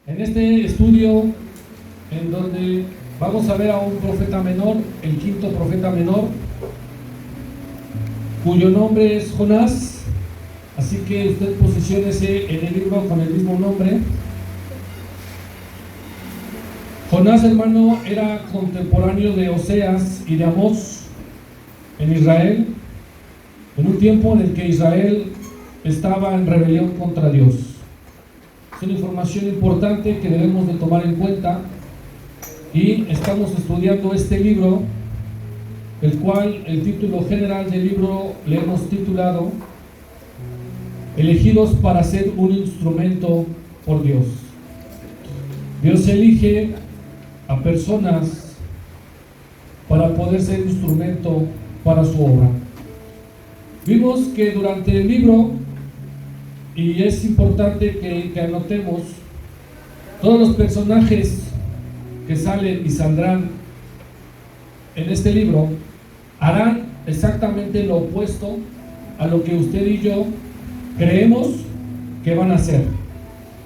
En este estudio, en donde vamos a ver a un profeta menor, el quinto profeta menor, cuyo nombre es Jonás. Así que usted posiciónese en el libro con el mismo nombre. Jonás, hermano, era contemporáneo de Oseas y de Amós en Israel, en un tiempo en el que Israel estaba en rebelión contra Dios. Es una información importante que debemos de tomar en cuenta, y estamos estudiando este libro, el cual el título general del libro le hemos titulado Elegidos para ser un instrumento por Dios. Dios elige a personas para poder ser instrumento para su obra. Vimos que durante el libro, y es importante que anotemos, todos los personajes que salen y saldrán en este libro harán exactamente lo opuesto a lo que usted y yo creemos que van a hacer.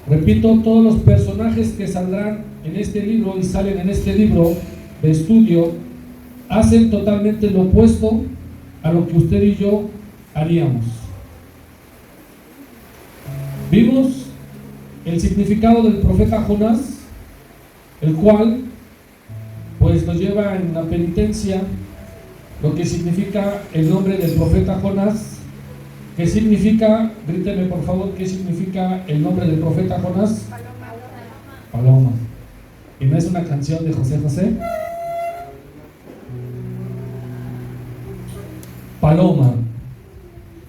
Repito, todos los personajes que saldrán en este libro y salen en este libro de estudio hacen totalmente lo opuesto a lo que usted y yo haríamos. Vimos el significado del profeta Jonás, el cual pues nos lleva en la penitencia, lo que significa el nombre del profeta Jonás. ¿Qué significa? Gríteme por favor, ¿qué significa el nombre del profeta Jonás? Paloma. ¿Y no es una canción de José José? Paloma.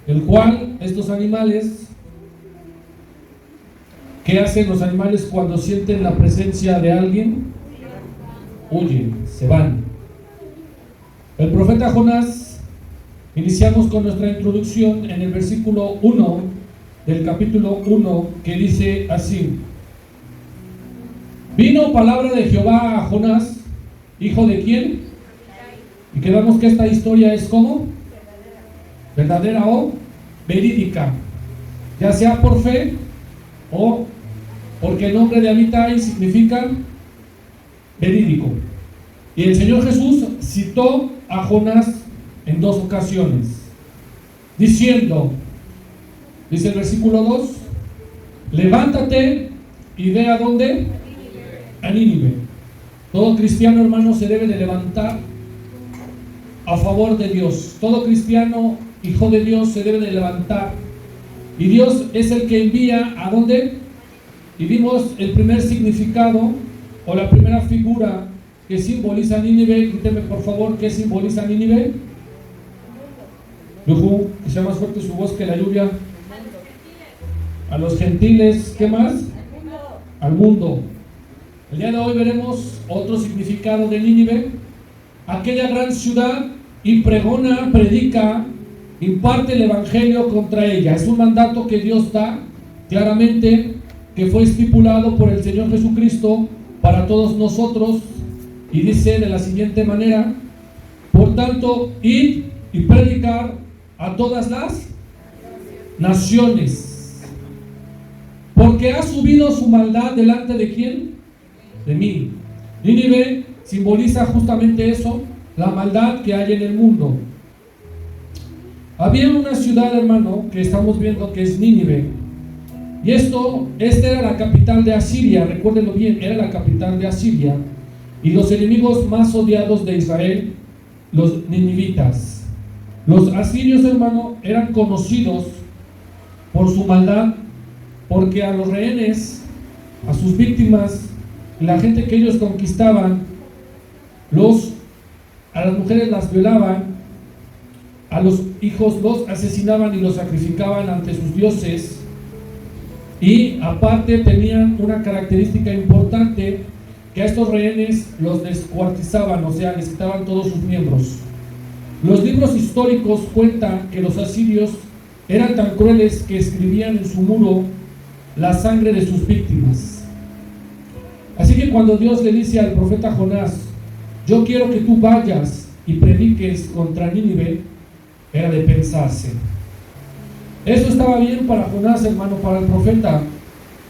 El cual, estos animales, ¿qué hacen los animales cuando sienten la presencia de alguien? Huyen, se van. El profeta Jonás, iniciamos con nuestra introducción en el versículo 1 del capítulo 1, que dice así: Vino palabra de Jehová a Jonás, ¿hijo de quién? Y quedamos que esta historia es ¿cómo? Verdadera o verídica, ya sea por fe o porque el nombre de Amitai significa verídico. Y el Señor Jesús citó a Jonás en dos ocasiones, diciendo, dice el versículo 2, levántate y ve a dónde, a Nínive. Todo cristiano, hermano, se debe de levantar a favor de Dios. Todo cristiano, hijo de Dios, se debe de levantar, y Dios es el que envía a dónde. Y vimos el primer significado o la primera figura que simboliza Nínive. Gríteme por favor, ¿qué simboliza Nínive? Yujú, que sea más fuerte su voz que la lluvia. A los gentiles, ¿qué más? Al mundo. El día de hoy veremos otro significado de Nínive, aquella gran ciudad, y pregona, predica, imparte el evangelio contra ella. Es un mandato que Dios da claramente, que fue estipulado por el Señor Jesucristo para todos nosotros, y dice de la siguiente manera: por tanto, id y predicar a todas las naciones, porque ha subido su maldad delante de ¿quién? De mí. Nínive simboliza justamente eso, la maldad que hay en el mundo. Había una ciudad, hermano, que estamos viendo que es Nínive, y esta era la capital de Asiria. Recuérdenlo bien, era la capital de Asiria, y los enemigos más odiados de Israel, los ninivitas. Los asirios, hermano, eran conocidos por su maldad, porque a los rehenes, a sus víctimas, la gente que ellos conquistaban, a las mujeres las violaban, a los hijos los asesinaban y los sacrificaban ante sus dioses, y aparte tenían una característica importante, que a estos rehenes los descuartizaban, o sea, les quitaban todos sus miembros. Los libros históricos cuentan que los asirios eran tan crueles que escribían en su muro la sangre de sus víctimas. Así que cuando Dios le dice al profeta Jonás, yo quiero que tú vayas y prediques contra Nínive, era de pensarse. Eso estaba bien para Jonás, hermano, para el profeta,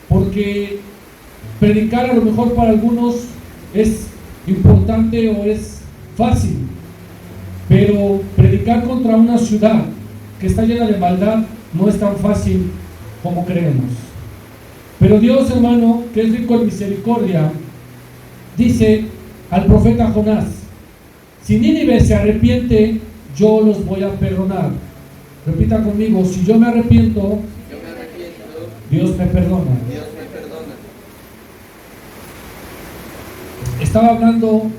porque Predicar a lo mejor para algunos es importante o es fácil, pero predicar contra una ciudad que está llena de maldad no es tan fácil como creemos. Pero Dios, hermano, que es rico en misericordia, dice al profeta Jonás: si Nínive se arrepiente, yo los voy a perdonar. Repita conmigo: si yo me arrepiento, Dios me perdona. Estaba hablando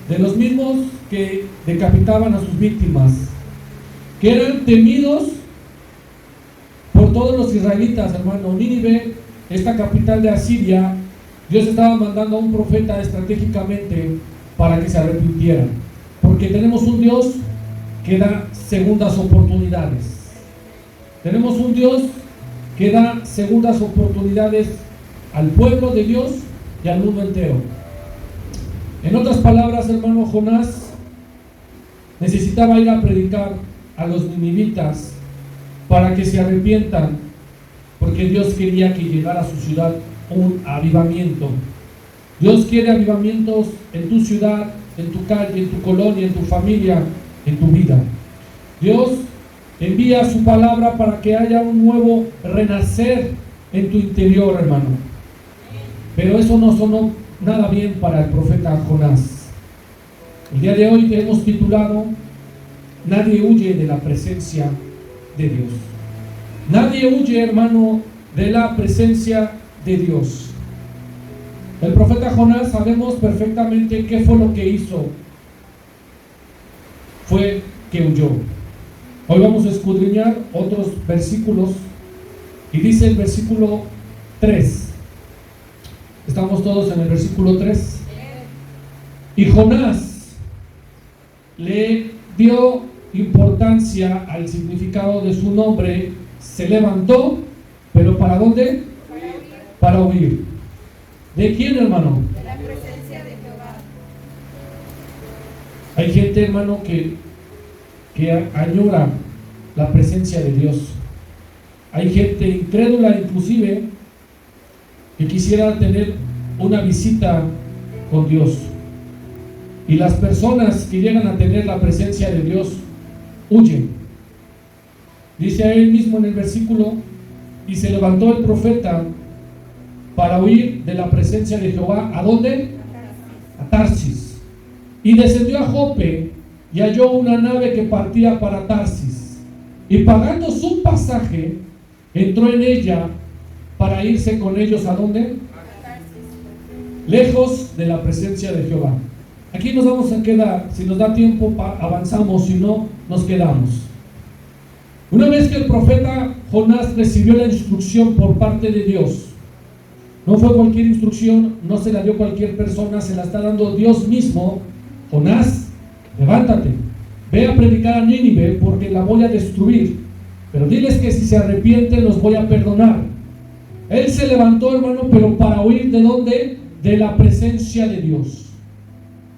de los mismos que decapitaban a sus víctimas, que eran temidos por todos los israelitas, hermano. Nínive, esta capital de Asiria, Dios estaba mandando a un profeta estratégicamente para que se arrepintieran, porque tenemos un Dios que da segundas oportunidades. Tenemos un Dios que da segundas oportunidades al pueblo de Dios y al mundo entero. En otras palabras, hermano, Jonás necesitaba ir a predicar a los ninivitas para que se arrepientan, porque Dios quería que llegara a su ciudad un avivamiento. Dios quiere avivamientos en tu ciudad, en tu calle, en tu colonia, en tu familia, en tu vida. Dios envía su palabra para que haya un nuevo renacer en tu interior, hermano. Pero eso no sonó nada bien para el profeta Jonás. El día de hoy te hemos titulado: nadie huye de la presencia de Dios. Nadie huye, hermano, de la presencia de Dios. El profeta Jonás, sabemos perfectamente qué fue lo que hizo. Fue que huyó. Hoy vamos a escudriñar otros versículos, y dice el versículo 3. Estamos todos en el versículo 3. Y Jonás le dio importancia al significado de su nombre. Se levantó, pero ¿para dónde? Para huir. ¿De quién, hermano? De la presencia de Jehová. Hay gente, hermano, que añora la presencia de Dios. Hay gente incrédula, inclusive, que quisiera tener una visita con Dios. Y las personas que llegan a tener la presencia de Dios huyen. Dice a él mismo en el versículo: y se levantó el profeta para huir de la presencia de Jehová. ¿A dónde? A Tarsis. Y descendió a Jope y halló una nave que partía para Tarsis, y pagando su pasaje entró en ella para irse con ellos. ¿A dónde? Lejos de la presencia de Jehová. Aquí nos vamos a quedar. Si nos da tiempo avanzamos, si no, nos quedamos. Una vez que el profeta Jonás recibió la instrucción por parte de Dios, no fue cualquier instrucción, no se la dio cualquier persona, se la está dando Dios mismo. Jonás, levántate, ve a predicar a Nínive porque la voy a destruir, pero diles que si se arrepienten los voy a perdonar. Él se levantó, hermano, pero para huir ¿de dónde? De la presencia de Dios.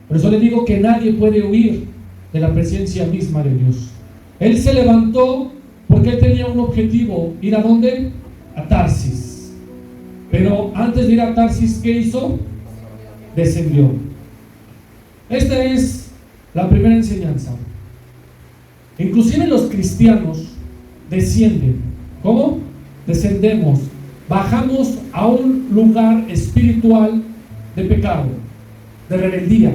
Por eso le digo que nadie puede huir de la presencia misma de Dios. Él se levantó porque él tenía un objetivo: ir ¿a dónde? A Tarsis. Pero antes de ir a Tarsis, ¿qué hizo? Descendió. Esta es la primera enseñanza. Inclusive los cristianos descienden. ¿Cómo? Descendemos. Bajamos a un lugar espiritual de pecado, de rebeldía.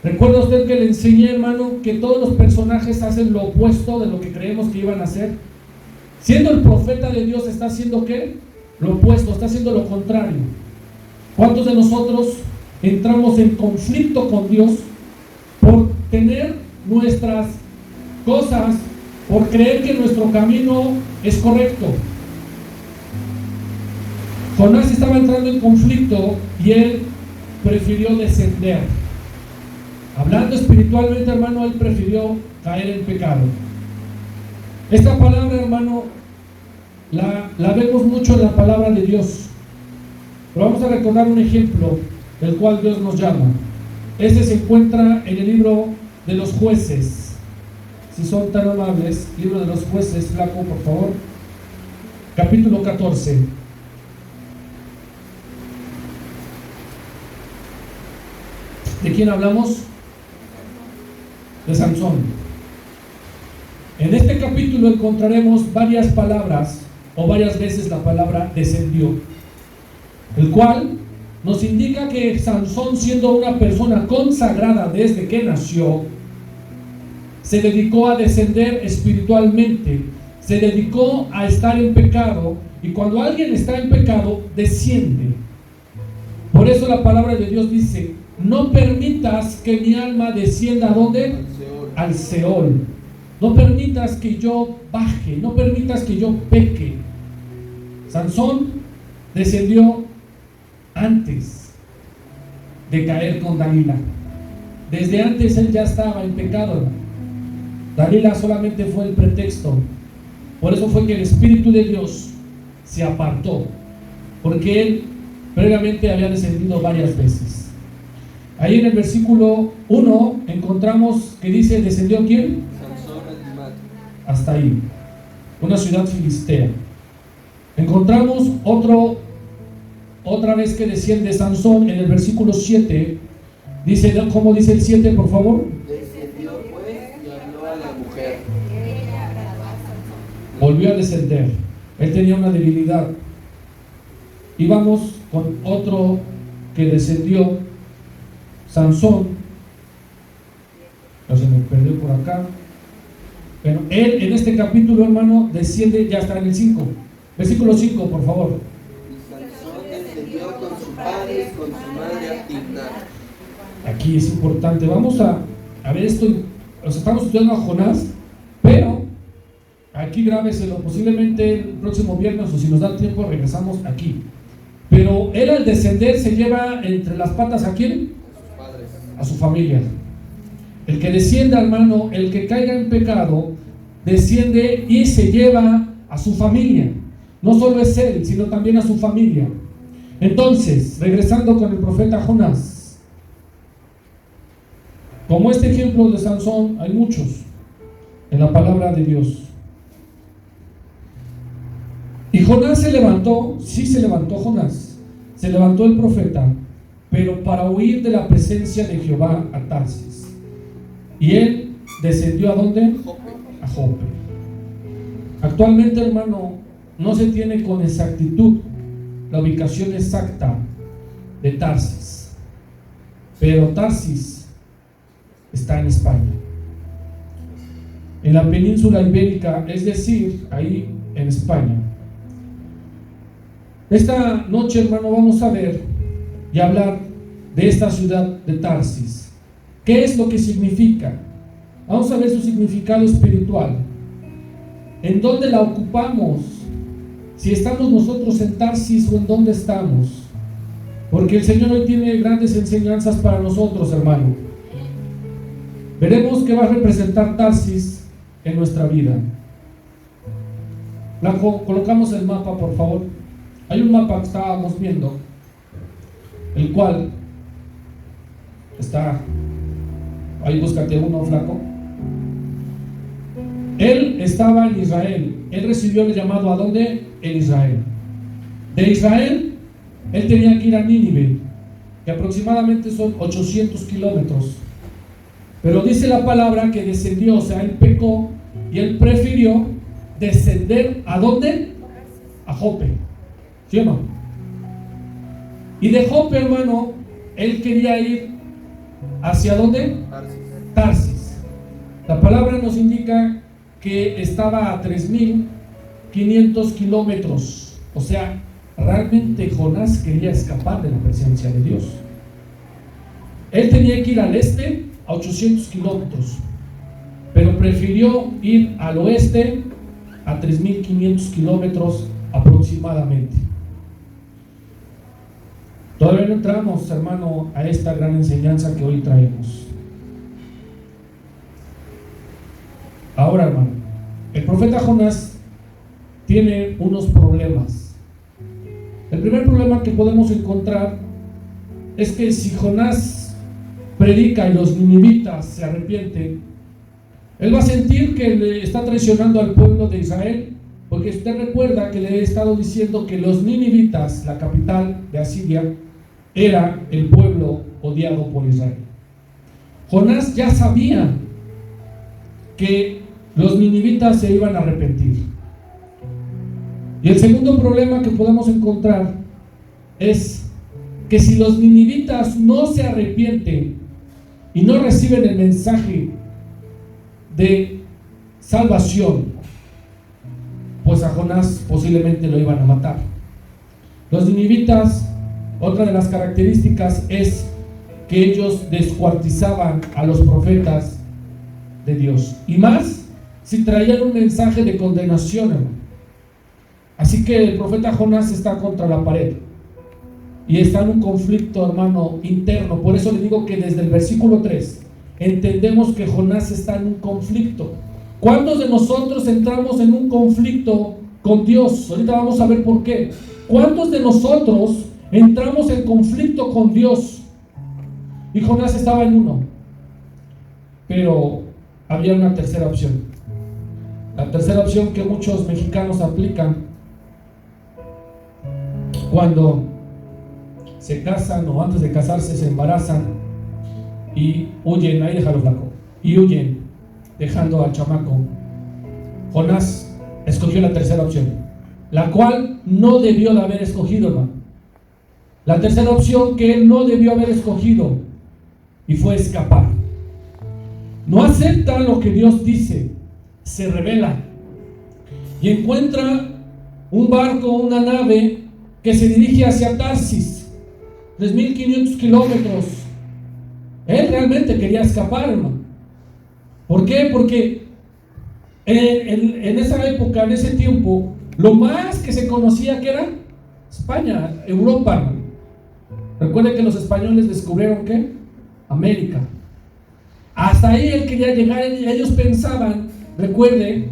¿Recuerda usted que le enseñé, hermano, que todos los personajes hacen lo opuesto de lo que creemos que iban a hacer? Siendo el profeta de Dios, ¿está haciendo qué? Lo opuesto, está haciendo lo contrario. ¿Cuántos de nosotros entramos en conflicto con Dios por tener nuestras cosas, por creer que nuestro camino es correcto? Jonás estaba entrando en conflicto y él prefirió descender. Hablando espiritualmente, hermano, él prefirió caer en pecado. Esta palabra, hermano, la vemos mucho en la palabra de Dios. Pero vamos a recordar un ejemplo del cual Dios nos llama. Este se encuentra en el libro de los Jueces. Si son tan amables, libro de los Jueces, flaco, por favor. Capítulo 14. ¿De quién hablamos? De Sansón. En este capítulo encontraremos varias palabras o varias veces la palabra descendió, el cual nos indica que Sansón, siendo una persona consagrada desde que nació, se dedicó a descender espiritualmente, se dedicó a estar en pecado, y cuando alguien está en pecado, desciende. Por eso la palabra de Dios dice: no permitas que mi alma descienda ¿a dónde? Al Seol. No permitas que yo baje, no permitas que yo peque. Sansón descendió antes de caer con Dalila. Desde antes él ya estaba en pecado, hermano. Dalila solamente fue el pretexto. Por eso fue que el Espíritu de Dios se apartó, porque él previamente había descendido varias veces. Ahí en el versículo 1 encontramos que dice: ¿descendió quién? Sansón el Timnat. Hasta ahí, una ciudad filistea. Encontramos otra vez que desciende Sansón en el versículo 7. Dice, ¿cómo dice el 7, por favor? Descendió pues y habló a la mujer. Ella agradó a Sansón. Volvió a descender. Él tenía una debilidad. Y vamos con otro que descendió, Sansón. No, se me perdió por acá. Pero él en este capítulo, hermano, desciende, ya está en el 5. Versículo 5, por favor. Y Sansón descendió con sus padres, con su madre a Timnat. Aquí es importante. Vamos a ver esto. Estamos estudiando a Jonás, pero aquí grábeselo. Posiblemente el próximo viernes, o si nos da tiempo, regresamos aquí. Pero él, al descender, se lleva entre las patas ¿a quién? A sus padres. A su familia. El que descienda, hermano, el que caiga en pecado, desciende y se lleva a su familia. No solo es él, sino también a su familia. Entonces, regresando con el profeta Jonás, como este ejemplo de Sansón, hay muchos en la palabra de Dios. Y Jonás se levantó, sí se levantó Jonás, se levantó el profeta, pero para huir de la presencia de Jehová a Tarsis. Y él descendió ¿a dónde? Jope. A Jope. Actualmente, hermano, no se tiene con exactitud la ubicación exacta de Tarsis, pero Tarsis está en España, en la península ibérica, es decir, ahí en España. Esta noche, hermano, vamos a ver y hablar de esta ciudad de Tarsis. ¿Qué es lo que significa? Vamos a ver su significado espiritual. ¿En dónde la ocupamos? Si estamos nosotros en Tarsis o en dónde estamos. Porque el Señor hoy tiene grandes enseñanzas para nosotros, hermano. Veremos qué va a representar Tarsis en nuestra vida. Blanco, colocamos el mapa, por favor. Hay un mapa que estábamos viendo, el cual está ahí, búscate uno, flaco. Él estaba en Israel. Él recibió el llamado ¿a dónde? En Israel. De Israel, él tenía que ir a Nínive, que aproximadamente son 800 kilómetros. Pero dice la palabra que descendió, o sea, él pecó y él prefirió descender ¿a dónde? A Jope. ¿Sí o no? Y de Jope, hermano, él quería ir ¿hacia dónde? Tarsis. La palabra nos indica que estaba a 3.500 kilómetros. O sea, realmente Jonás quería escapar de la presencia de Dios. Él tenía que ir al este a 800 kilómetros, pero prefirió ir al oeste a 3.500 kilómetros aproximadamente. Todavía no entramos, hermano, a esta gran enseñanza que hoy traemos. Ahora, hermano, el profeta Jonás tiene unos problemas. El primer problema que podemos encontrar es que si Jonás predica y los ninivitas se arrepienten, él va a sentir que le está traicionando al pueblo de Israel, porque usted recuerda que le he estado diciendo que los ninivitas, la capital de Asiria, era el pueblo odiado por Israel. Jonás ya sabía que los ninivitas se iban a arrepentir. Y el segundo problema que podemos encontrar es que si los ninivitas no se arrepienten y no reciben el mensaje de salvación, pues a Jonás posiblemente lo iban a matar. Los ninivitas, otra de las características es que ellos descuartizaban a los profetas de Dios, y más si traían un mensaje de condenación, hermano. Así que el profeta Jonás está contra la pared y está en un conflicto, hermano, interno. Por eso le digo que desde el versículo 3 entendemos que Jonás está en un conflicto. ¿Cuántos de nosotros entramos en un conflicto con Dios? Ahorita vamos a ver por qué. ¿Cuántos de nosotros entramos en conflicto con Dios? Y Jonás estaba en uno, pero había una tercera opción. La tercera opción que muchos mexicanos aplican cuando se casan o antes de casarse se embarazan y huyen. Ahí déjalo, flaco. Y huyen dejando al chamaco. Jonás escogió la tercera opción, la cual no debió de haber escogido, hermano. La tercera opción que él no debió haber escogido, y fue escapar. No acepta lo que Dios dice, se rebela y encuentra un barco, una nave que se dirige hacia Tarsis, 3.500 kilómetros. Él realmente quería escapar, hermano. ¿Por qué? Porque en esa época, en ese tiempo, lo más que se conocía que era España, Europa, hermano. Recuerden que los españoles descubrieron ¿qué? América. Hasta ahí él quería llegar, y ellos pensaban, recuerde,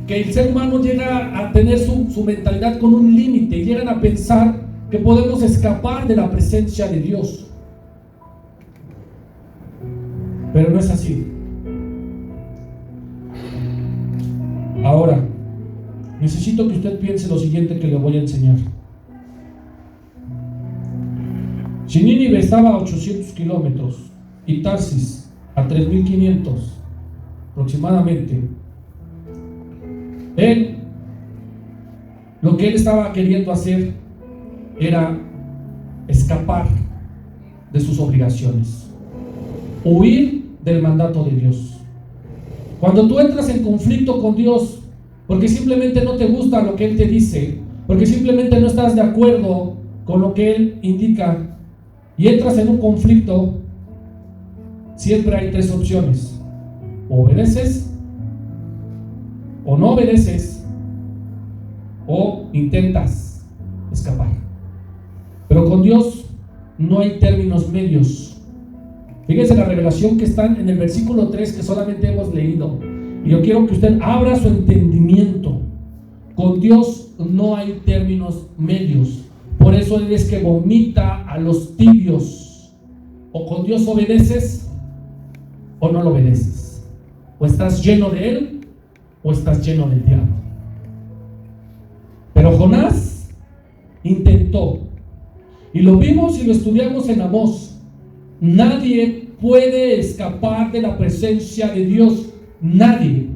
que el ser humano llega a tener su mentalidad con un límite, y llegan a pensar que podemos escapar de la presencia de Dios. Pero no es así. Ahora, necesito que usted piense lo siguiente que le voy a enseñar. Si Nínive estaba a 800 kilómetros y Tarsis a 3.500 aproximadamente, lo que él estaba queriendo hacer era escapar de sus obligaciones, huir del mandato de Dios. Cuando tú entras en conflicto con Dios porque simplemente no te gusta lo que Él te dice, porque simplemente no estás de acuerdo con lo que Él indica, y entras en un conflicto, siempre hay tres opciones: o obedeces, o no obedeces, o intentas escapar. Pero con Dios no hay términos medios. Fíjense la revelación que está en el versículo 3 que solamente hemos leído, y yo quiero que usted abra su entendimiento. Con Dios no hay términos medios. Por eso Él es que vomita a los tibios. O con Dios obedeces o no lo obedeces. O estás lleno de Él o estás lleno del diablo. Pero Jonás intentó, y lo vimos y lo estudiamos en Amós. Nadie puede escapar de la presencia de Dios. Nadie.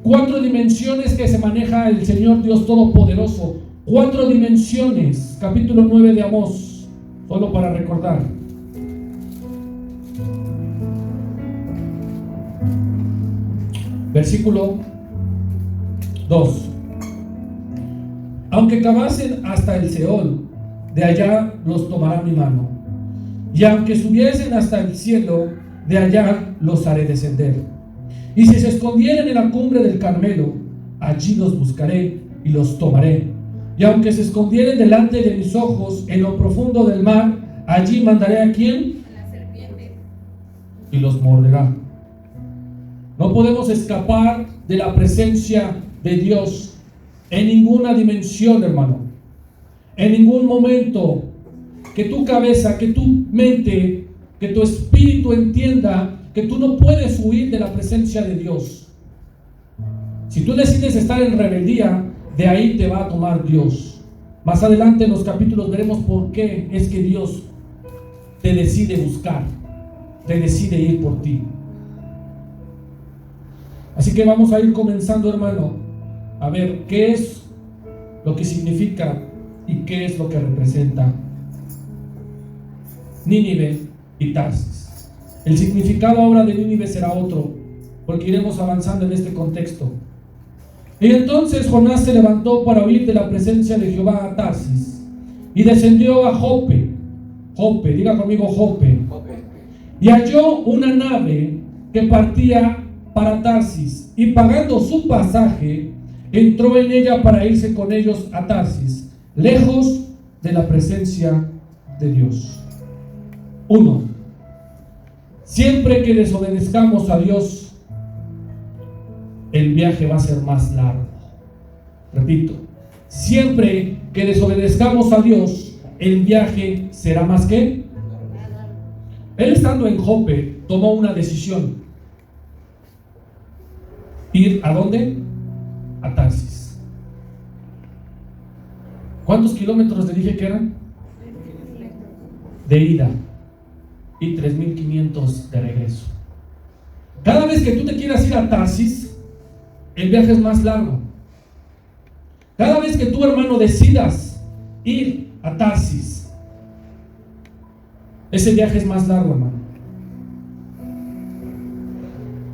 4 dimensiones que se maneja el Señor Dios Todopoderoso. 4 dimensiones. Capítulo 9 de Amós. Solo para recordar. Versículo 2. Aunque cavasen hasta el Seol, de allá los tomará mi mano. Y aunque subiesen hasta el cielo, de allá los haré descender. Y si se escondieren en la cumbre del Carmelo, allí los buscaré y los tomaré. Y aunque se escondieren delante de mis ojos en lo profundo del mar, allí mandaré a ¿quién? La serpiente. Y los morderá. No podemos escapar de la presencia de Dios en ninguna dimensión, hermano. En ningún momento. Que tu cabeza, que tu mente, que tu espíritu entienda que tú no puedes huir de la presencia de Dios. Si tú decides estar en rebeldía, de ahí te va a tomar Dios. Más adelante en los capítulos veremos por qué es que Dios te decide buscar, te decide ir por ti. Así que vamos a ir comenzando, hermano, a ver qué es lo que significa y qué es lo que representa Nínive y Tarsis. El significado ahora de Nínive será otro, porque iremos avanzando en este contexto. Y entonces Jonás se levantó para huir de la presencia de Jehová a Tarsis y descendió a Jope. Jope, diga conmigo Jope. Y halló una nave que partía para Tarsis, y pagando su pasaje, entró en ella para irse con ellos a Tarsis, lejos de la presencia de Dios. 1. Siempre que desobedezcamos a Dios, el viaje va a ser más largo. Repito, siempre que desobedezcamos a Dios, el viaje será más que. Él, estando en Jope, tomó una decisión: ir ¿a dónde? A Tarsis. ¿Cuántos kilómetros le dije que eran? De ida y 3,500 de regreso. Cada vez que tú te quieras ir a Tarsis, el viaje es más largo. Cada vez que tú, hermano, decidas ir a Tarsis, ese viaje es más largo, hermano.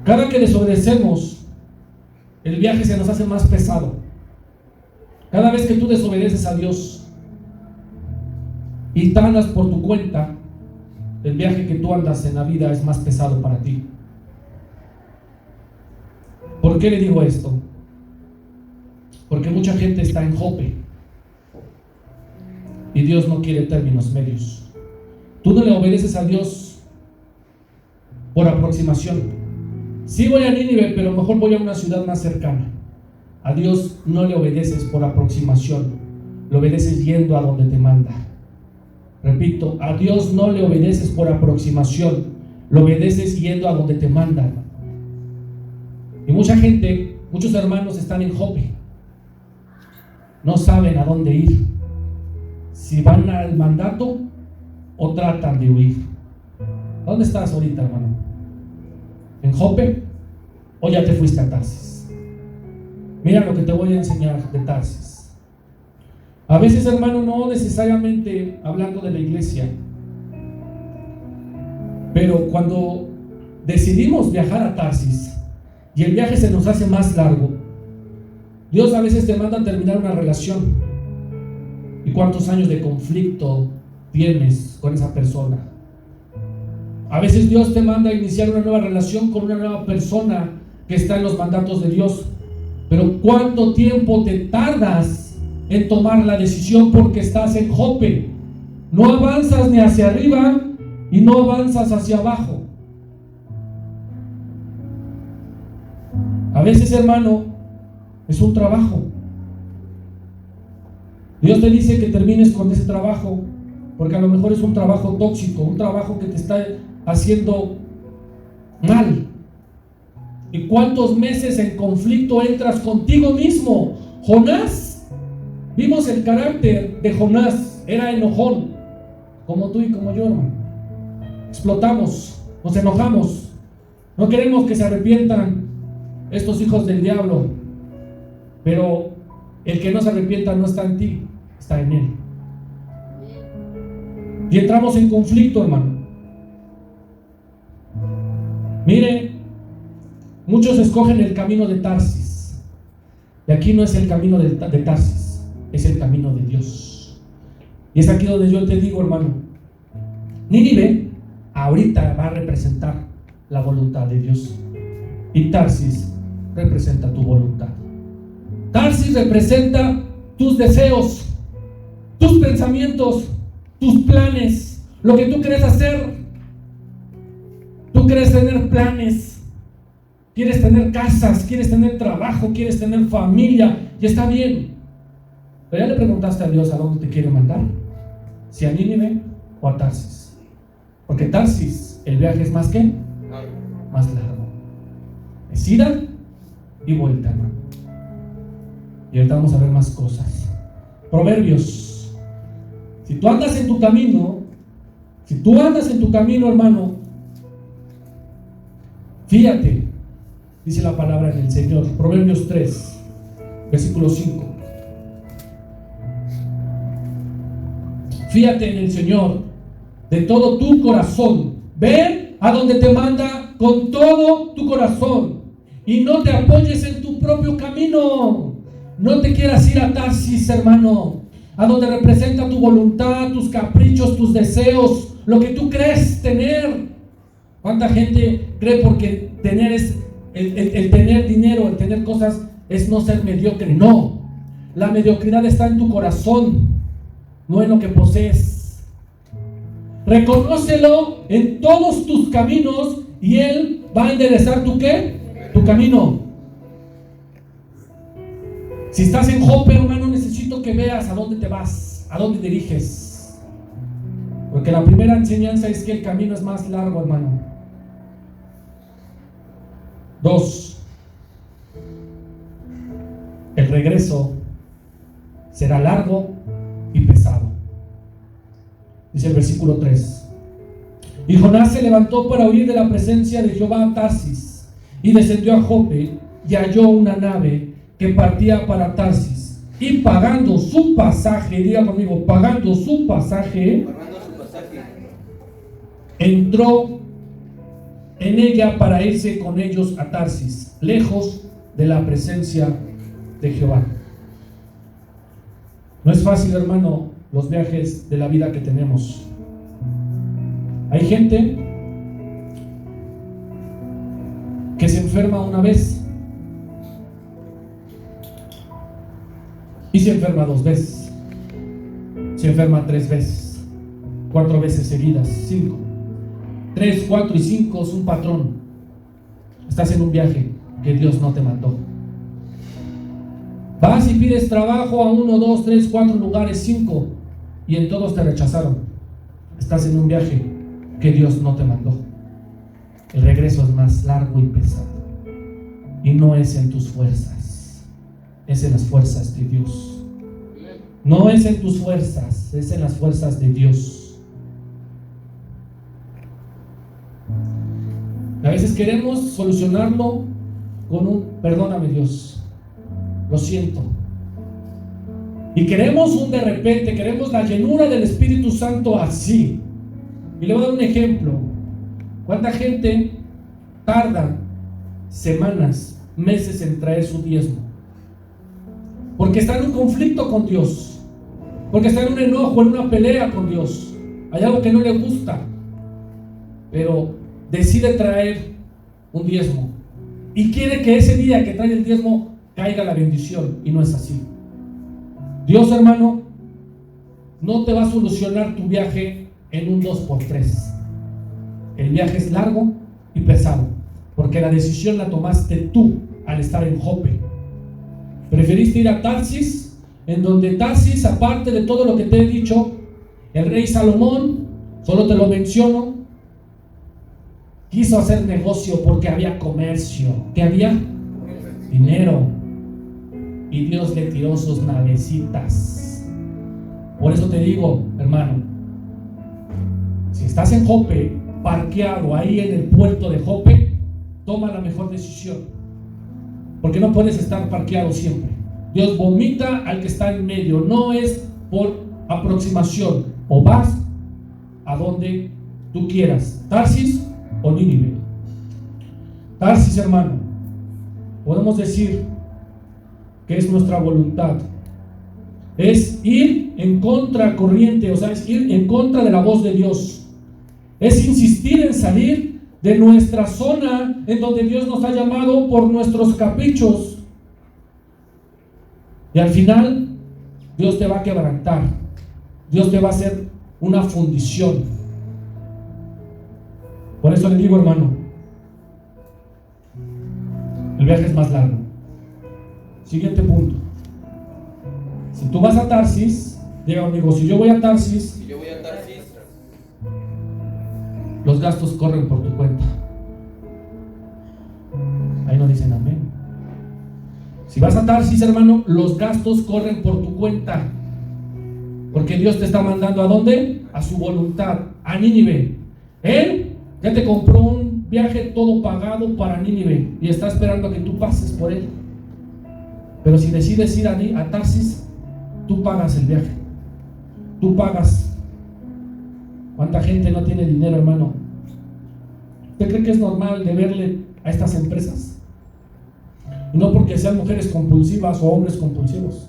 Cada que desobedecemos, el viaje se nos hace más pesado. Cada vez que tú desobedeces a Dios y te andas por tu cuenta, el viaje que tú andas en la vida es más pesado para ti. ¿Por qué le digo esto? Porque mucha gente está en Jope y Dios no quiere términos medios. Tú no le obedeces a Dios por aproximación. Sí voy a Nínive, pero mejor voy a una ciudad más cercana. A Dios no le obedeces por aproximación, le obedeces yendo a donde te manda. Repito, a Dios no le obedeces por aproximación, lo obedeces yendo a donde te manda. Y mucha gente, muchos hermanos están en Jope, no saben a dónde ir, si van al mandato o tratan de huir. ¿Dónde estás ahorita, hermano? ¿En Jope o ya te fuiste a Tarsis? Mira lo que te voy a enseñar de Tarsis. A veces, hermano, no necesariamente hablando de la iglesia, pero cuando decidimos viajar a Tarsis y el viaje se nos hace más largo, Dios a veces te manda a terminar una relación. ¿Y cuántos años de conflicto tienes con esa persona? A veces Dios te manda a iniciar una nueva relación con una nueva persona que está en los mandatos de Dios. Pero ¿cuánto tiempo te tardas en tomar la decisión porque estás en Jope? No avanzas ni hacia arriba y no avanzas hacia abajo. A veces, hermano, es un trabajo. Dios te dice que termines con ese trabajo porque a lo mejor es un trabajo tóxico, un trabajo que te está haciendo mal. ¿Y cuántos meses en conflicto entras contigo mismo? Jonás, vimos el carácter de Jonás, era enojón, como tú y como yo, hermano. Explotamos, nos enojamos, no queremos que se arrepientan estos hijos del diablo, pero el que no se arrepienta no está en ti, está en él. Y entramos en conflicto, hermano. Mire, muchos escogen el camino de Tarsis, y aquí no es el camino de Tarsis, es el camino de Dios. Y es aquí donde yo te digo, hermano, Nínive ahorita va a representar la voluntad de Dios, y Tarsis representa tu voluntad. Tarsis representa tus deseos, tus pensamientos, tus planes, lo que tú quieres hacer. Tú quieres tener planes, quieres tener casas, quieres tener trabajo, quieres tener familia, y está bien. Pero ya le preguntaste a Dios a dónde te quiere mandar, si a Nínive o a Tarsis. Porque Tarsis, el viaje es más que más largo. Es ida y vuelta, hermano. Y ahorita vamos a ver más cosas. Proverbios. Si tú andas en tu camino, hermano, fíjate Dice la palabra del Señor, Proverbios 3, versículo 5. Fíjate en el Señor de todo tu corazón. Ve a donde te manda con todo tu corazón. Y no te apoyes en tu propio camino. No te quieras ir a Tarsis, hermano, a donde representa tu voluntad, tus caprichos, tus deseos, lo que tú crees tener. ¿Cuánta gente cree porque tener es el tener dinero, el tener cosas es no ser mediocre? No, la mediocridad está en tu corazón, no en lo que posees. Reconócelo en todos tus caminos y Él va a enderezar tu ¿qué? Tu camino. Si estás en Jope, hermano, necesito que veas a dónde te vas, a dónde diriges. Porque la primera enseñanza es que el camino es más largo, hermano. 2. El regreso será largo y pesado. Dice el versículo 3. Y Jonás se levantó para huir de la presencia de Jehová a Tarsis, y descendió a Jope, y halló una nave que partía para Tarsis, y pagando su pasaje, diga conmigo, pagando su pasaje, entró en ella para irse con ellos a Tarsis, lejos de la presencia de Jehová. No es fácil, hermano, los viajes de la vida que tenemos. Hay gente que se enferma una vez y se enferma 2 veces, se enferma 3 veces, 4 veces seguidas, 5. 3, 4 y 5 es un patrón. Estás en un viaje que Dios no te mandó. Vas y pides trabajo a 1, 2, 3, 4 lugares, 5, y en todos te rechazaron. Estás en un viaje que Dios no te mandó. El regreso es más largo y pesado, y no es en tus fuerzas, es en las fuerzas de Dios. No es en tus fuerzas, es en las fuerzas de Dios. A veces queremos solucionarlo con un perdóname, Dios, lo siento. Y queremos un de repente, queremos la llenura del Espíritu Santo así. Y le voy a dar un ejemplo. ¿Cuánta gente tarda semanas, meses en traer su diezmo? Porque está en un conflicto con Dios, porque está en un enojo, en una pelea con Dios. Hay algo que no le gusta, pero decide traer un diezmo y quiere que ese día que trae el diezmo caiga la bendición, y no es así. Dios, hermano, no te va a solucionar tu viaje en un 2x3. El viaje es largo y pesado, porque la decisión la tomaste tú al estar en Jope. Preferiste ir a Tarsis, en donde Tarsis, aparte de todo lo que te he dicho, el rey Salomón, solo te lo menciono, quiso hacer negocio porque había comercio. ¿Qué había? Dinero. Y Dios le tiró sus navecitas. Por eso te digo, hermano, si estás en Jope, parqueado ahí en el puerto de Jope, toma la mejor decisión, porque no puedes estar parqueado siempre. Dios vomita al que está en medio. No es por aproximación. O vas a donde tú quieras, Tarsis o Nínive. Tarsis, hermano, podemos decir que es nuestra voluntad. Es ir en contracorriente, o sea, es ir en contra de la voz de Dios. Es insistir en salir de nuestra zona en donde Dios nos ha llamado por nuestros caprichos. Y al final, Dios te va a quebrantar. Dios te va a hacer una fundición. Por eso le digo, hermano, el viaje es más largo. Siguiente punto. Si tú vas a Tarsis, diga conmigo, si yo voy a Tarsis, los gastos corren por tu cuenta. Ahí no dicen amén. Si vas a Tarsis, hermano, los gastos corren por tu cuenta, porque Dios te está mandando ¿a dónde? A su voluntad, a Nínive. Él ya te compró un viaje todo pagado para Nínive y está esperando a que tú pases por él. Pero si decides ir a Tarsis, tú pagas el viaje. Tú pagas. ¿Cuánta gente no tiene dinero, hermano? ¿Usted cree que es normal deberle a estas empresas? Y no porque sean mujeres compulsivas o hombres compulsivos.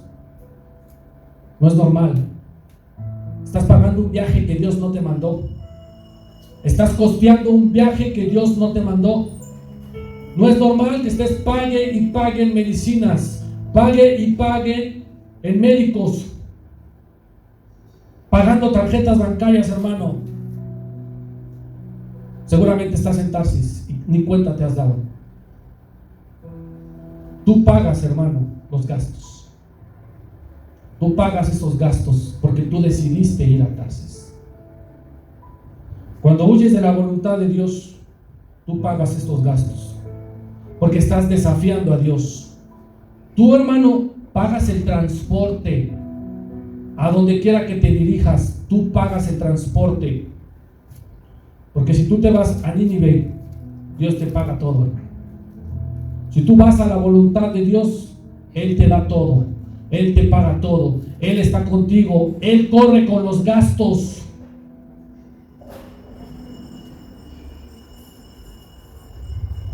No es normal. Estás pagando un viaje que Dios no te mandó. Estás costeando un viaje que Dios no te mandó. No es normal que estés pague y pague en medicinas, pague y pague en médicos, pagando tarjetas bancarias, hermano. Seguramente estás en Tarsis y ni cuenta te has dado. Tú pagas, hermano, los gastos. Tú pagas esos gastos porque tú decidiste ir a Tarsis. Cuando huyes de la voluntad de Dios, tú pagas estos gastos porque estás desafiando a Dios. Tú, hermano, pagas el transporte a donde quiera que te dirijas. Tú pagas el transporte, porque si tú te vas a Nínive, Dios te paga todo, hermano. Si tú vas a la voluntad de Dios, Él te da todo, Él te paga todo, Él está contigo, Él corre con los gastos.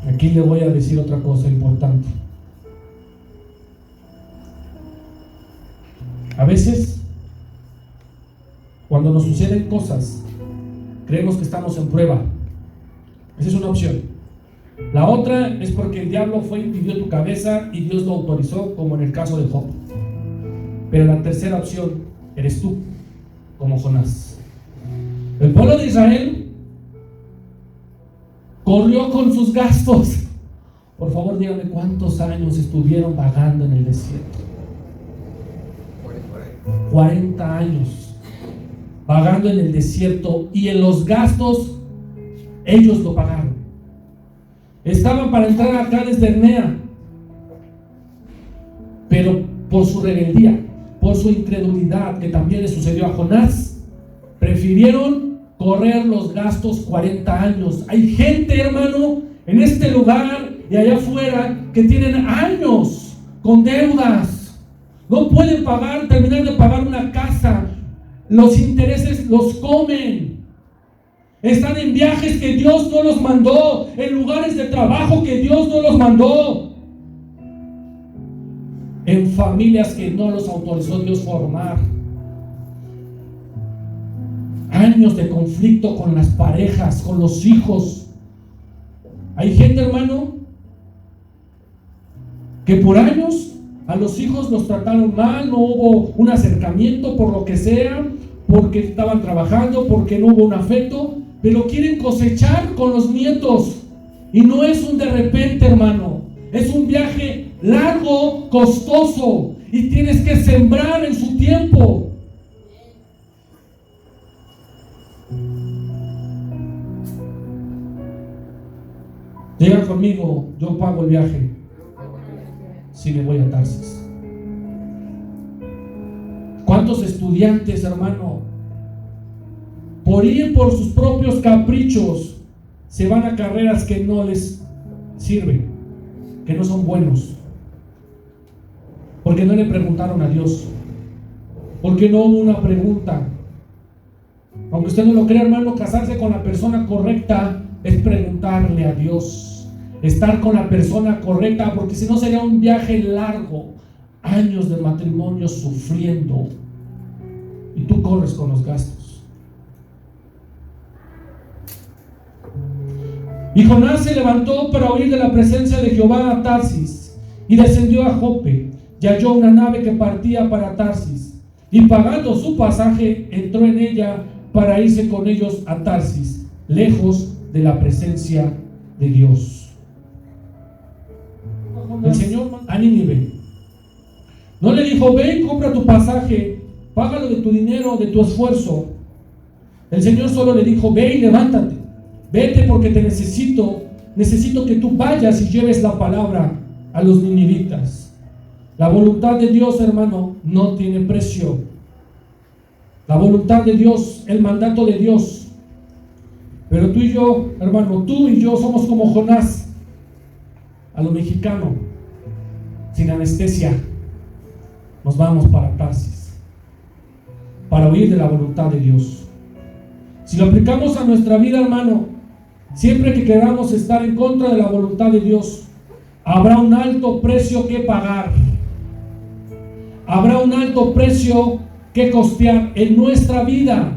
Aquí le voy a decir otra cosa importante. A veces, cuando nos suceden cosas, creemos que estamos en prueba. Esa es una opción. La otra es porque el diablo fue y pidió tu cabeza y Dios lo autorizó, como en el caso de Job. Pero la tercera opción eres tú, como Jonás. El pueblo de Israel corrió con sus gastos. Por favor, díganme cuántos años estuvieron vagando en el desierto. 40 años vagando en el desierto, y en los gastos ellos lo pagaron. Estaban para entrar a Cades Barnea, pero por su rebeldía, por su incredulidad, que también le sucedió a Jonás, prefirieron correr los gastos 40 años. Hay gente, hermano, en este lugar y allá afuera que tienen años con deudas. No pueden terminar de pagar una casa. Los intereses los comen. Están en viajes que Dios no los mandó, en lugares de trabajo que Dios no los mandó, en familias que no los autorizó Dios formar. Años de conflicto con las parejas, con los hijos. Hay gente, hermano, que por años a los hijos los trataron mal, no hubo un acercamiento por lo que sea, porque estaban trabajando, porque no hubo un afecto, pero quieren cosechar con los nietos. Y no es un de repente, hermano, es un viaje largo, costoso, y tienes que sembrar en su tiempo. Llega conmigo, yo pago el viaje si me voy a Tarsis. ¿Cuántos estudiantes, hermano, por ir por sus propios caprichos, se van a carreras que no les sirven, que no son buenos? Porque no le preguntaron a Dios, porque no hubo una pregunta. Aunque usted no lo crea, hermano, casarse con la persona correcta es preguntarle a Dios, estar con la persona correcta, porque si no sería un viaje largo, años de matrimonio sufriendo, y tú corres con los gastos. Y Jonás se levantó para huir de la presencia de Jehová a Tarsis, y descendió a Jope, y halló una nave que partía para Tarsis, y pagando su pasaje entró en ella para irse con ellos a Tarsis, lejos de la presencia de Dios. El Señor a Nínive no le dijo: ve y compra tu pasaje, págalo de tu dinero, de tu esfuerzo. El Señor solo le dijo: ve y levántate, vete, porque te necesito que tú vayas y lleves la palabra a los ninivitas. La voluntad de Dios, hermano, no tiene precio. La voluntad de Dios, el mandato de Dios, Pero tú y yo, hermano, tú y yo somos como Jonás, a lo mexicano, sin anestesia. Nos vamos para Tarsis, para huir de la voluntad de Dios. Si lo aplicamos a nuestra vida, hermano, siempre que queramos estar en contra de la voluntad de Dios, habrá un alto precio que pagar. Habrá un alto precio que costear en nuestra vida.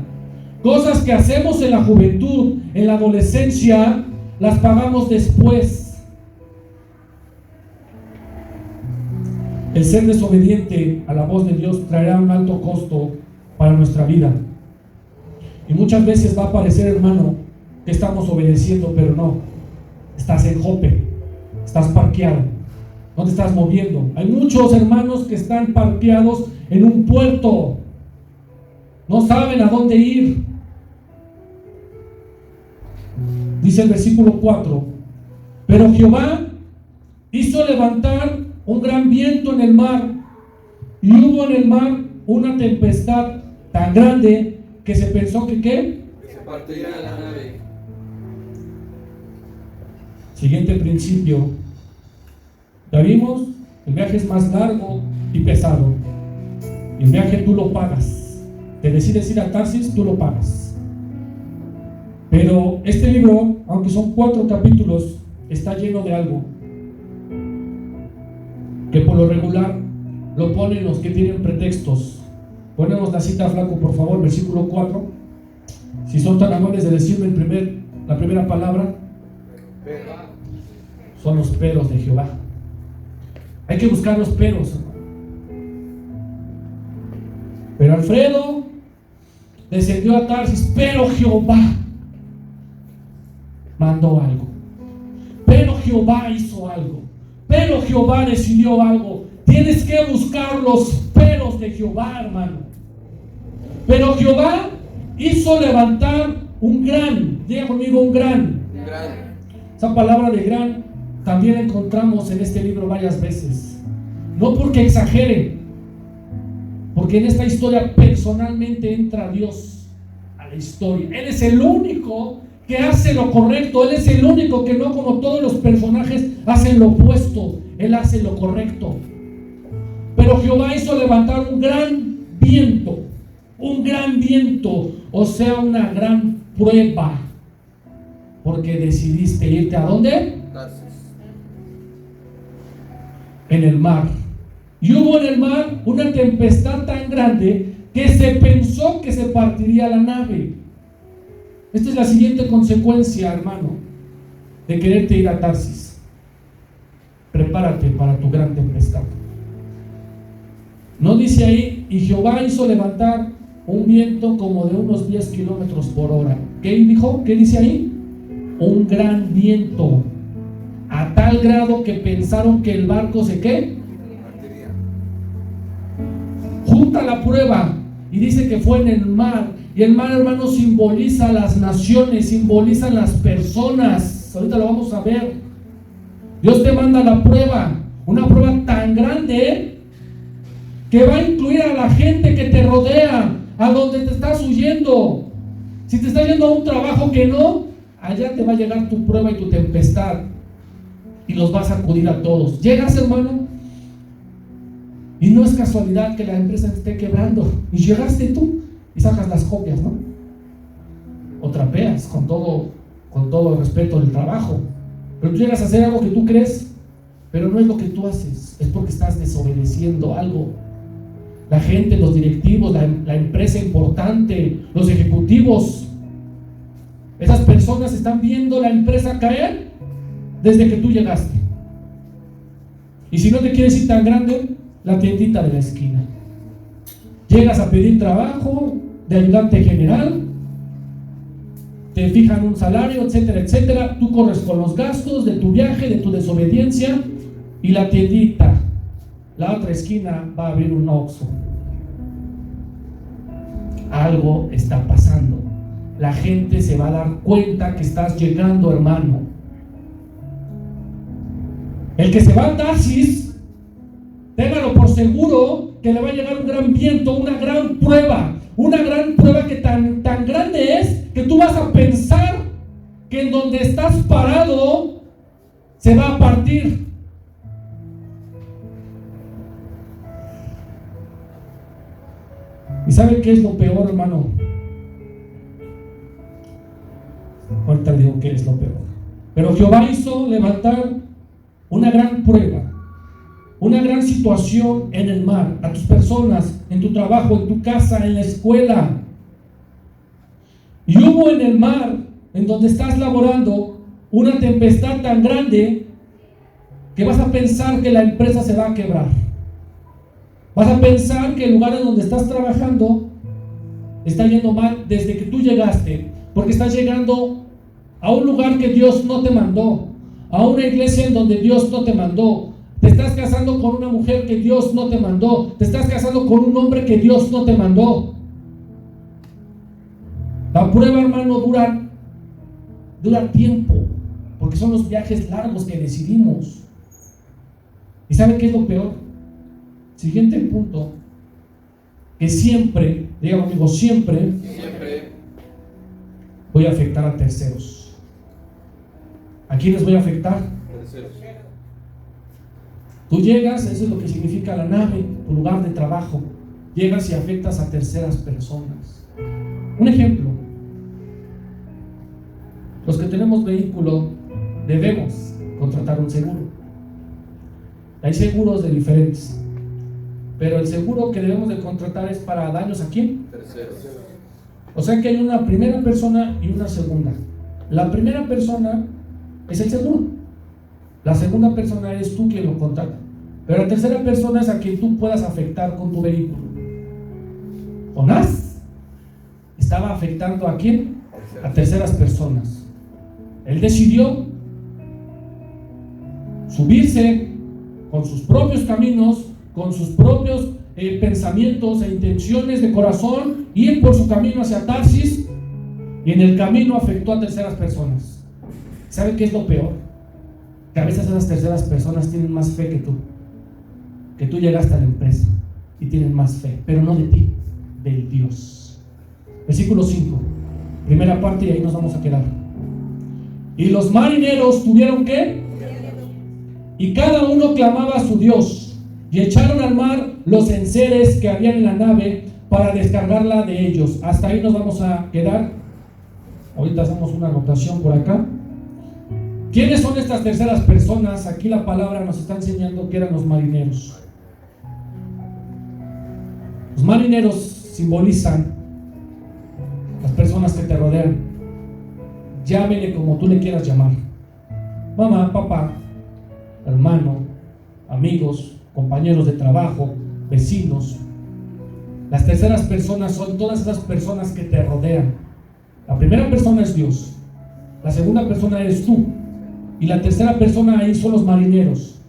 Cosas que hacemos en la juventud, en la adolescencia, las pagamos después. El ser desobediente a la voz de Dios traerá un alto costo para nuestra vida. Y muchas veces va a parecer, hermano, que estamos obedeciendo, pero no. Estás en Jope, estás parqueado, no te estás moviendo. Hay muchos hermanos que están parqueados en un puerto, no saben a dónde ir. Dice el versículo 4: pero Jehová hizo levantar un gran viento en el mar, y hubo en el mar una tempestad tan grande que se pensó que ¿qué? Se partiría la nave. Siguiente principio. Ya vimos, el viaje es más largo y pesado. El viaje tú lo pagas. Te decides ir a Tarsis, tú lo pagas. Pero este libro, aunque son 4 capítulos, está lleno de algo que por lo regular lo ponen los que tienen pretextos. Ponemos la cita, flaco, por favor, versículo 4. Si son tan amables de decirme la primera palabra. Son los peros de Jehová. Hay que buscar los peros. Pero Alfredo descendió a Tarsis, pero Jehová mandó algo. Pero Jehová hizo algo. Pero Jehová decidió algo. Tienes que buscar los peros de Jehová, hermano. Pero Jehová hizo levantar un gran, diga conmigo, un gran. Esa palabra de gran también la encontramos en este libro varias veces. No porque exagere, porque en esta historia personalmente entra Dios a la historia. Él es el único que hace lo correcto. Él es el único que no, como todos los personajes, hacen lo opuesto. Él hace lo correcto. Pero Jehová hizo levantar un gran viento, o sea, una gran prueba, porque decidiste irte ¿a dónde? En el mar. Y hubo en el mar una tempestad tan grande que se pensó que se partiría la nave. Esta es la siguiente consecuencia, hermano, de quererte ir a Tarsis. Prepárate para tu gran tempestad. No dice ahí, y Jehová hizo levantar un viento como de unos 10 kilómetros por hora. ¿Qué dijo? ¿Qué dice ahí? Un gran viento, a tal grado que pensaron que el barco se ¿qué? Junta la prueba y dice que fue en el mar. Y el mar, hermano, simboliza las naciones, simboliza las personas. Ahorita lo vamos a ver. Dios te manda la prueba, una prueba tan grande que va a incluir a la gente que te rodea, a donde te estás huyendo. Si te estás yendo a un trabajo que no, allá te va a llegar tu prueba y tu tempestad, y los vas a acudir a todos. Llegas, hermano, y no es casualidad que la empresa esté quebrando, y llegaste tú y sacas las copias, ¿no? O trapeas con todo el respeto del trabajo, pero tú llegas a hacer algo que tú crees, pero no es lo que tú haces, es porque estás desobedeciendo algo. La gente, los directivos, la empresa importante, los ejecutivos, esas personas están viendo la empresa caer desde que tú llegaste. Y si no te quieres ir tan grande, la tiendita de la esquina. Llegas a pedir trabajo de ayudante general, te fijan un salario, etcétera, etcétera. Tú corres con los gastos de tu viaje, de tu desobediencia, y la tiendita, la otra esquina, va a abrir un Oxxo. Algo está pasando. La gente se va a dar cuenta que estás llegando, hermano. El que se va a Tarsis, téngalo por seguro que le va a llegar un gran viento, una gran prueba que tan grande es que tú vas a pensar que en donde estás parado se va a partir. ¿Y saben qué es lo peor, hermano? Ahorita digo qué es lo peor. Pero Jehová hizo levantar una gran prueba, una gran situación en el mar, a tus personas, en tu trabajo, en tu casa, en la escuela. Y hubo en el mar, en donde estás laborando, una tempestad tan grande que vas a pensar que la empresa se va a quebrar. Vas a pensar que el lugar en donde estás trabajando está yendo mal desde que tú llegaste, porque estás llegando a un lugar que Dios no te mandó, a una iglesia en donde Dios no te mandó. Te estás casando con una mujer que Dios no te mandó. Te estás casando con un hombre que Dios no te mandó. La prueba, hermano, dura tiempo, porque son los viajes largos que decidimos. ¿Y sabe qué es lo peor? Siguiente punto, que siempre, diga conmigo, siempre voy a afectar a terceros. ¿A quiénes voy a afectar? Terceros. Tú llegas, eso es lo que significa la nave, tu lugar de trabajo. Llegas y afectas a terceras personas. Un ejemplo: los que tenemos vehículo debemos contratar un seguro. Hay seguros de diferentes, pero el seguro que debemos de contratar es para daños ¿a quién? Terceros. O sea que hay una primera persona y una segunda. La primera persona es el seguro. La segunda persona eres tú quien lo contrata. Pero la tercera persona es a quien tú puedas afectar con tu vehículo. Jonás estaba afectando ¿a quién? A terceras personas. Él decidió subirse con sus propios caminos, con sus propios pensamientos e intenciones de corazón, ir por su camino hacia Tarsis, y en el camino afectó a terceras personas. ¿Sabe qué es lo peor? Que a veces esas terceras personas tienen más fe que tú. Que tú llegaste a la empresa y tienen más fe, pero no de ti, del Dios. Versículo 5, primera parte, y ahí nos vamos a quedar. Y los marineros tuvieron ¿qué? Y cada uno clamaba a su Dios, y echaron al mar los enseres que habían en la nave para descargarla de ellos. Hasta ahí nos vamos a quedar. Ahorita hacemos una anotación por acá. ¿Quiénes son estas terceras personas? Aquí la palabra nos está enseñando que eran los marineros. Los marineros simbolizan las personas que te rodean. Llámele como tú le quieras llamar: mamá, papá, hermano, amigos, compañeros de trabajo, vecinos. Las terceras personas son todas esas personas que te rodean. La primera persona es Dios, la segunda persona eres tú, y la tercera persona ahí son los marineros.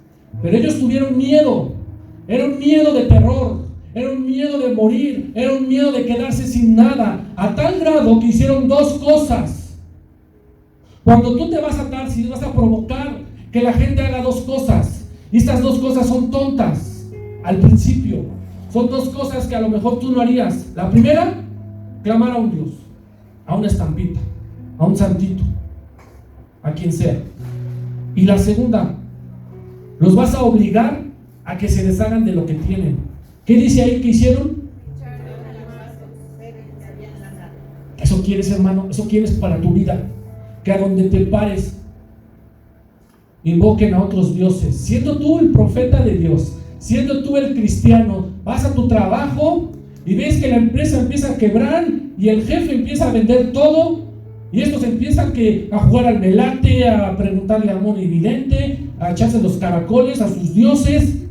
Pero ellos tuvieron miedo. Era un miedo de terror, era un miedo de morir, era un miedo de quedarse sin nada, a tal grado que hicieron dos cosas. Cuando tú te vas a Tarsis, vas a provocar que la gente haga dos cosas, y estas dos cosas son tontas al principio. Son dos cosas que a lo mejor tú no harías. La primera, clamar a un Dios, a una estampita, a un santito, a quien sea. Y la segunda, los vas a obligar a que se deshagan de lo que tienen. ¿Qué dice ahí que hicieron? Eso quieres, hermano, eso quieres para tu vida. Que a donde te pares invoquen a otros dioses. Siendo tú el profeta de Dios, siendo tú el cristiano, vas a tu trabajo y ves que la empresa empieza a quebrar y el jefe empieza a vender todo, y estos empiezan a jugar al melate, a preguntarle a Moni Vidente, a echarse los caracoles a sus dioses,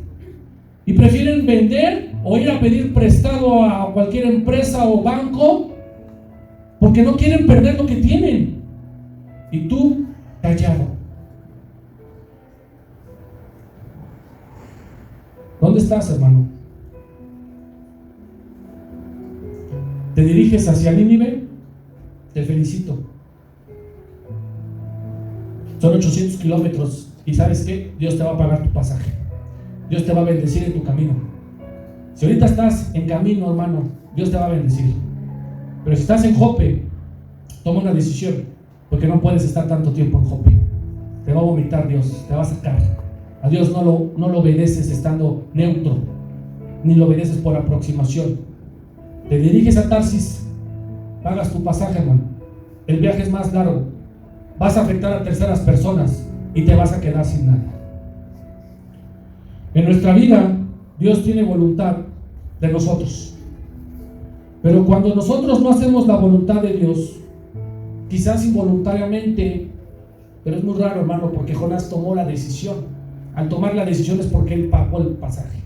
y prefieren vender o ir a pedir prestado a cualquier empresa o banco porque no quieren perder lo que tienen. Y tú, callado. ¿Dónde estás, hermano? ¿Te diriges hacia Nínive? Te felicito. Son 800 kilómetros. ¿Y sabes qué? Dios te va a pagar tu pasaje. Dios te va a bendecir en tu camino. Si ahorita estás en camino, hermano, Dios te va a bendecir. Pero si estás en Jope, toma una decisión. porque no puedes estar tanto tiempo en Jope. Te va a vomitar Dios, te va a sacar. A Dios no lo obedeces estando neutro, ni lo obedeces por aproximación. Te diriges a Tarsis, pagas tu pasaje, hermano. El viaje es más largo, vas a afectar a terceras personas y te vas a quedar sin nada. En nuestra vida, Dios tiene voluntad de nosotros, pero cuando nosotros no hacemos la voluntad de Dios, quizás involuntariamente, pero es muy raro, hermano, porque Jonás tomó la decisión. Al tomar la decisión es porque él pagó el pasaje.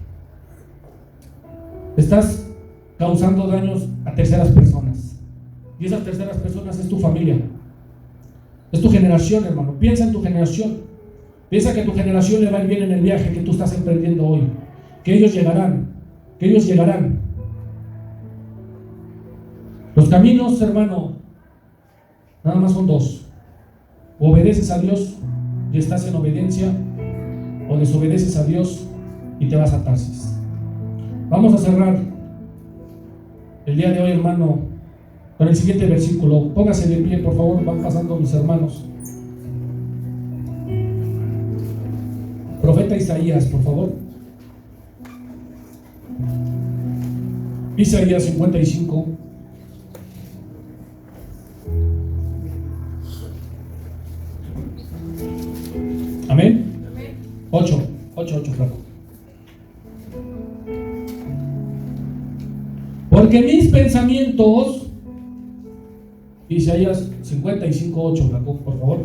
Estás causando daños a terceras personas, y esas terceras personas es tu familia, es tu generación, hermano. Piensa en tu generación, piensa que a tu generación le va a ir bien en el viaje que tú estás emprendiendo hoy, que ellos llegarán. Los caminos, hermano, nada más son dos: o obedeces a Dios y estás en obediencia, o desobedeces a Dios y te vas a Tarsis. Vamos a cerrar el día de hoy, hermano, con el siguiente versículo. Póngase de pie, por favor, van pasando mis hermanos. Profeta Isaías, por favor. Isaías 55. Amén. 8, flaco. Porque mis pensamientos, Isaías 55:8, flaco, por favor.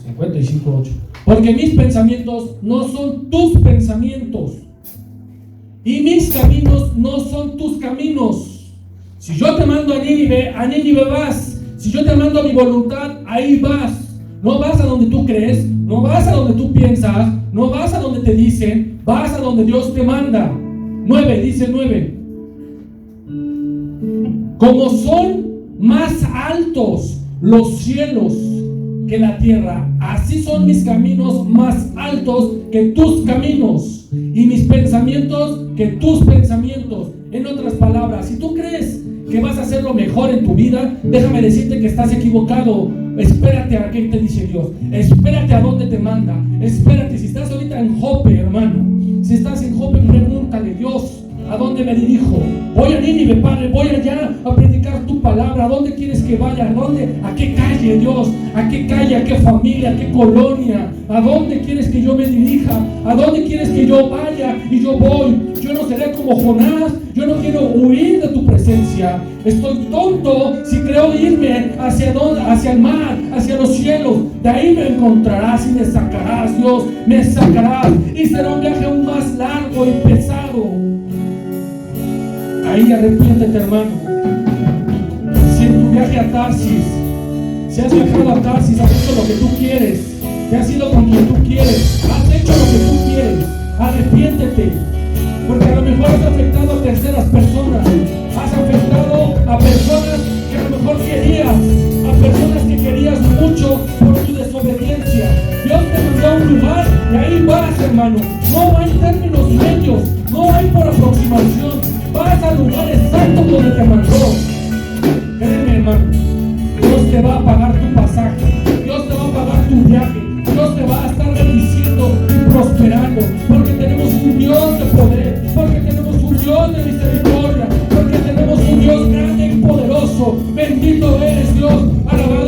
55:8. Porque mis pensamientos no son tus pensamientos, y mis caminos no son tus caminos. Si yo te mando a Nínive vas. Si yo te mando a mi voluntad, ahí vas. No vas a donde tú crees, no vas a donde tú piensas, no vas a donde te dicen, vas a donde Dios te manda. 9, dice 9. Como son más altos los cielos que la tierra, así son mis caminos más altos que tus caminos, y mis pensamientos que tus pensamientos. En otras palabras, si tú crees que vas a hacer lo mejor en tu vida, déjame decirte que estás equivocado. Espérate a qué te dice Dios, espérate a dónde te manda, espérate. Si estás ahorita en Jope, hermano, si estás en Jope, pregúntale: Dios, ¿a dónde me dirijo? Voy a Nínive, Padre, voy allá a predicar tu palabra. ¿A dónde quieres que vaya? ¿A dónde? ¿A qué calle, Dios? ¿A qué calle? ¿A qué familia? ¿A qué colonia? ¿A dónde quieres que yo me dirija? ¿A dónde quieres que yo vaya? Y yo voy. Yo no seré como Jonás. Yo no quiero huir de tu presencia. Estoy tonto si creo irme hacia el mar, hacia los cielos. De ahí me encontrarás y me sacarás, Dios, me sacarás. Y será un viaje aún más largo y pesado. Ahí arrepiéntete, hermano. Si en tu viaje a Tarsis, si has viajado a Tarsis, has hecho lo que tú quieres, te has ido con quien tú quieres, has hecho lo que tú quieres, arrepiéntete. Porque a lo mejor has afectado a terceras personas, has afectado a personas que a lo mejor querías, a personas que querías mucho por tu desobediencia. Dios te mandó a un lugar y ahí vas, hermano. No hay términos medios, no hay por aproximación. Vas al lugar exacto donde te mandó. Créeme, hermano, Dios te va a pagar tu pasaje, Dios te va a pagar tu viaje, Dios te va a estar bendiciendo y prosperando, porque tenemos un Dios de poder, porque tenemos un Dios de misericordia, porque tenemos un Dios grande y poderoso. Bendito eres, Dios, alabado.